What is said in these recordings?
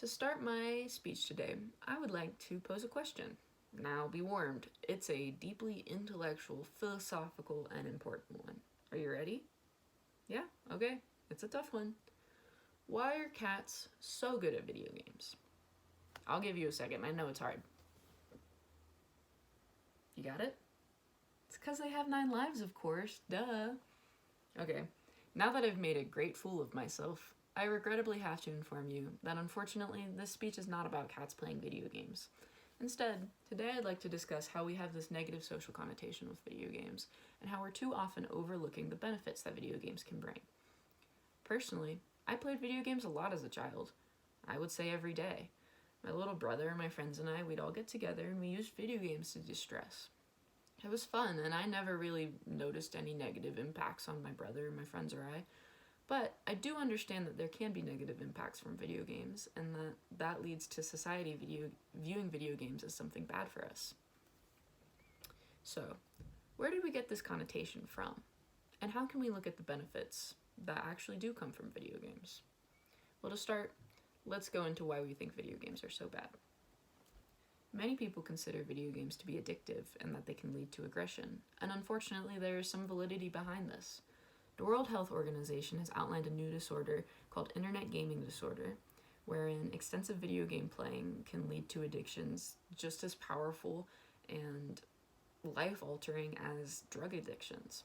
To start my speech today, I would like to pose a question. Now be warned, it's a deeply intellectual, philosophical, and important one. Are you ready? Yeah? Okay. It's a tough one. Why are cats so good at video games? I'll give you a second. I know it's hard. You got it? It's because they have 9 lives, of course. Duh. Okay. Now that I've made a great fool of myself, I regrettably have to inform you that unfortunately this speech is not about cats playing video games. Instead, today I'd like to discuss how we have this negative social connotation with video games and how we're too often overlooking the benefits that video games can bring. Personally, I played video games a lot as a child. I would say every day. My little brother, my friends, and I, we'd all get together and we used video games to distress. It was fun, and I never really noticed any negative impacts on my brother, my friends, or I. But I do understand that there can be negative impacts from video games, and that leads to society viewing video games as something bad for us. So, where did we get this connotation from? And how can we look at the benefits that actually do come from video games? Well, to start, let's go into why we think video games are so bad. Many people consider video games to be addictive and that they can lead to aggression, and unfortunately there is some validity behind this. The World Health Organization has outlined a new disorder called internet gaming disorder, wherein extensive video game playing can lead to addictions just as powerful and life-altering as drug addictions.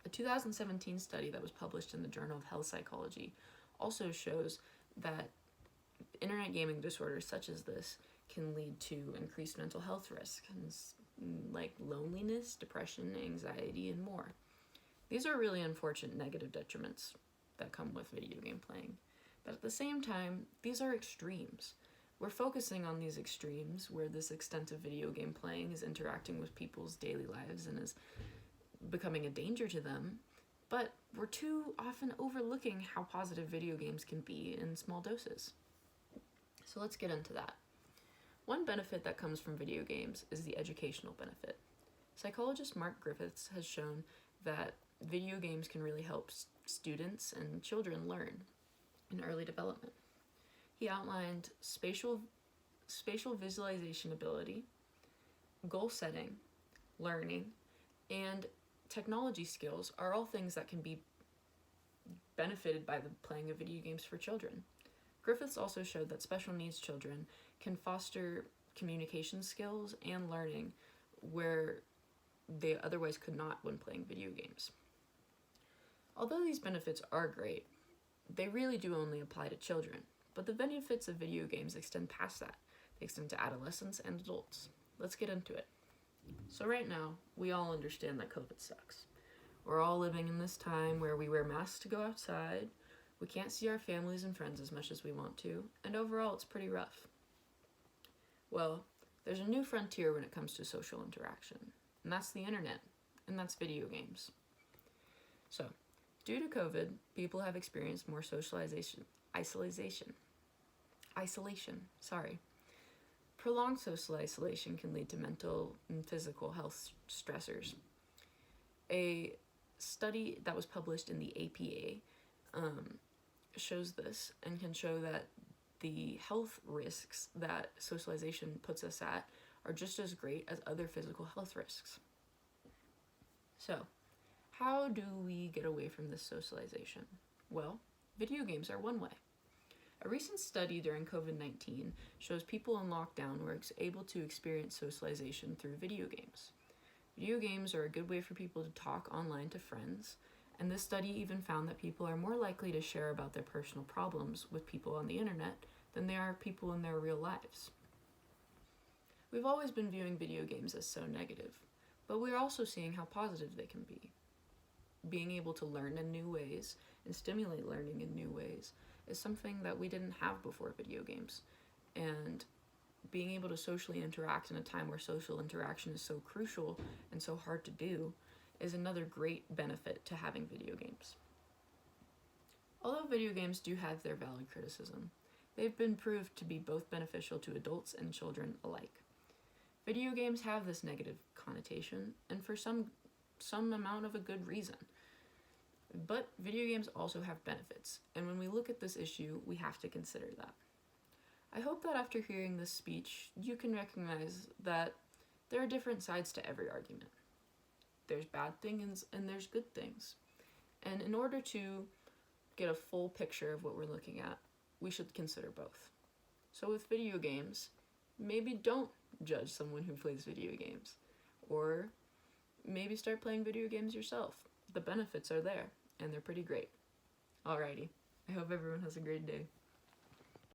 A 2017 study that was published in the Journal of Health Psychology also shows that internet gaming disorders such as this can lead to increased mental health risks, like loneliness, depression, anxiety, and more. These are really unfortunate negative detriments that come with video game playing. But at the same time, these are extremes. We're focusing on these extremes where this extensive video game playing is interacting with people's daily lives and is becoming a danger to them, but we're too often overlooking how positive video games can be in small doses. So let's get into that. One benefit that comes from video games is the educational benefit. Psychologist Mark Griffiths has shown that video games can really help students and children learn in early development. He outlined spatial visualization ability, goal setting, learning, and technology skills are all things that can be benefited by the playing of video games for children. Griffiths also showed that special needs children can foster communication skills and learning where they otherwise could not when playing video games. Although these benefits are great, they really do only apply to children, but the benefits of video games extend past that. They extend to adolescents and adults. Let's get into it. So right now, we all understand that COVID sucks. We're all living in this time where we wear masks to go outside, we can't see our families and friends as much as we want to, and overall it's pretty rough. Well, there's a new frontier when it comes to social interaction, and that's the internet, and that's video games. So, due to COVID, people have experienced more isolation. Prolonged social isolation can lead to mental and physical health stressors. A study that was published in the APA shows this and can show that the health risks that socialization puts us at are just as great as other physical health risks. So, how do we get away from this socialization? Well, video games are one way. A recent study during COVID-19 shows people in lockdown were able to experience socialization through video games. Video games are a good way for people to talk online to friends, and this study even found that people are more likely to share about their personal problems with people on the internet than they are people in their real lives. We've always been viewing video games as so negative, but we're also seeing how positive they can be. Being able to learn in new ways and stimulate learning in new ways is something that we didn't have before video games. And being able to socially interact in a time where social interaction is so crucial and so hard to do is another great benefit to having video games. Although video games do have their valid criticism, they've been proved to be both beneficial to adults and children alike. Video games have this negative connotation, and for some amount of a good reason. But video games also have benefits, and when we look at this issue, we have to consider that. I hope that after hearing this speech, you can recognize that there are different sides to every argument. There's bad things and there's good things. And in order to get a full picture of what we're looking at, we should consider both. So with video games, maybe don't judge someone who plays video games. Or maybe start playing video games yourself. The benefits are there, and they're pretty great. Alrighty, I hope everyone has a great day.